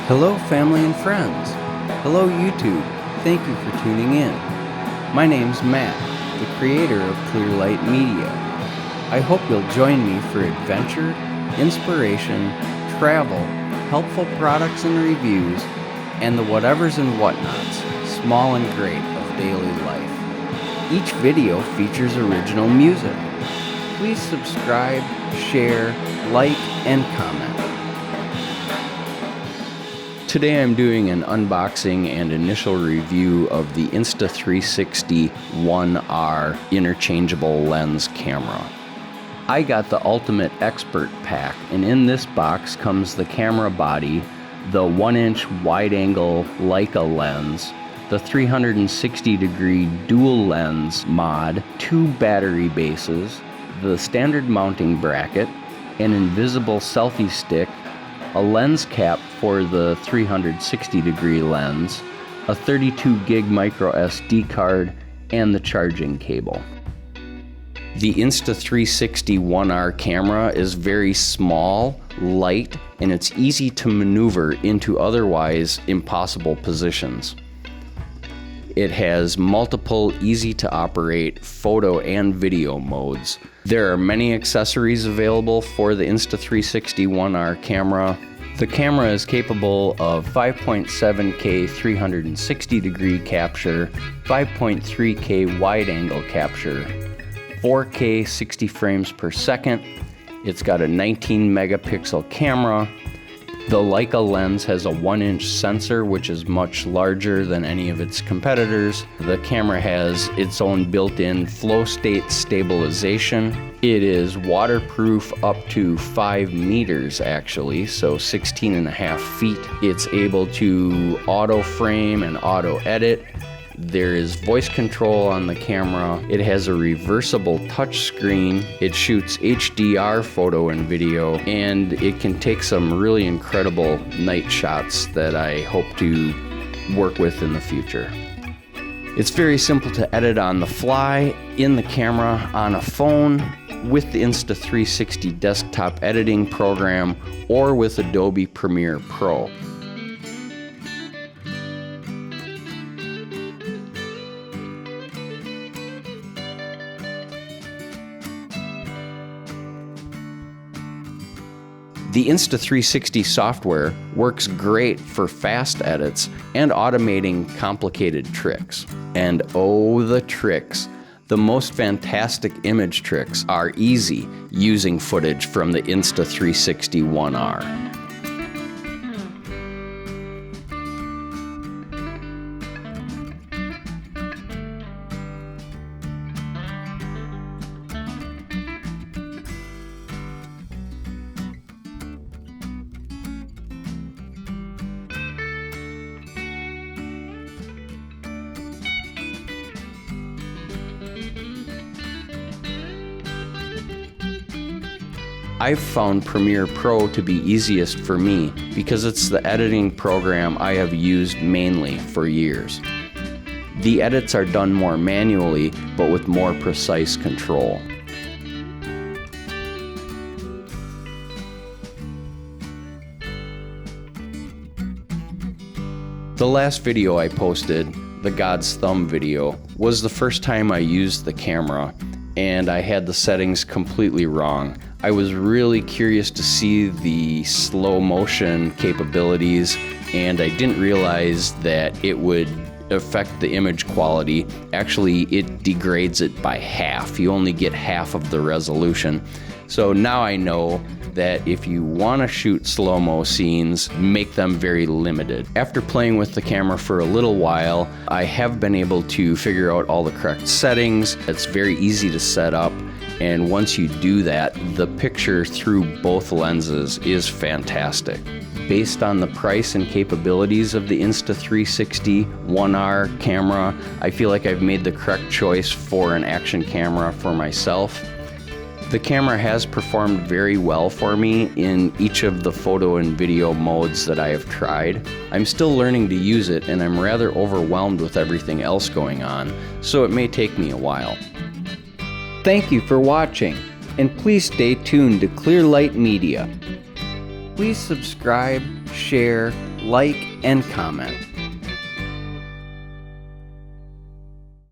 Hello family and friends. Hello YouTube. Thank you for tuning in. My name's Matt, the creator of Clearlight Media. I hope you'll join me for adventure, inspiration, travel, helpful products and reviews, and the whatevers and whatnots, small and great, of daily life. Each video features original music. Please subscribe, share, like, and comment. Today I'm doing an unboxing and initial review of the Insta360 1R interchangeable lens camera. I got the Ultimate Expert Pack, and in this box comes the camera body, the 1-inch wide-angle Leica lens, the 360-degree dual lens mod, 2 battery bases, the standard mounting bracket, an invisible selfie stick, a lens cap for the 360-degree lens, a 32 gig micro SD card, and the charging cable. The Insta360 1R camera is very small, light, and it's easy to maneuver into otherwise impossible positions. It has multiple easy-to-operate photo and video modes. There are many accessories available for the Insta360 1R camera. The camera is capable of 5.7K 360-degree capture, 5.3K wide-angle capture, 4K 60 frames per second. It's got a 19-megapixel camera. The Leica lens has a 1-inch sensor, which is much larger than any of its competitors. The camera has its own built-in flow state stabilization. It is waterproof up to 5 meters actually, so 16.5 feet. It's able to auto frame and auto edit. There is voice control on the camera. It has a reversible touch screen. It shoots HDR photo and video, and it can take some really incredible night shots that I hope to work with in the future. It's very simple to edit on the fly, in the camera, on a phone, with the Insta360 desktop editing program, or with Adobe Premiere Pro. The Insta360 software works great for fast edits and automating complicated tricks. And oh, the tricks. The most fantastic image tricks are easy using footage from the Insta360 1R. I've found Premiere Pro to be easiest for me because it's the editing program I have used mainly for years. The edits are done more manually, but with more precise control. The last video I posted, the God's Thumb video, was the first time I used the camera, and I had the settings completely wrong. I was really curious to see the slow motion capabilities, and I didn't realize that it would affect the image quality. Actually, it degrades it by half. You only get half of the resolution. So now I know that if you want to shoot slow-mo scenes, make them very limited. After playing with the camera for a little while, I have been able to figure out all the correct settings. It's very easy to set up, and once you do that, the picture through both lenses is fantastic. Based on the price and capabilities of the Insta360 1R camera, I feel like I've made the correct choice for an action camera for myself. The camera has performed very well for me in each of the photo and video modes that I have tried. I'm still learning to use it, and I'm rather overwhelmed with everything else going on, so it may take me a while. Thank you for watching, and please stay tuned to Clearlight Media. Please subscribe, share, like, and comment.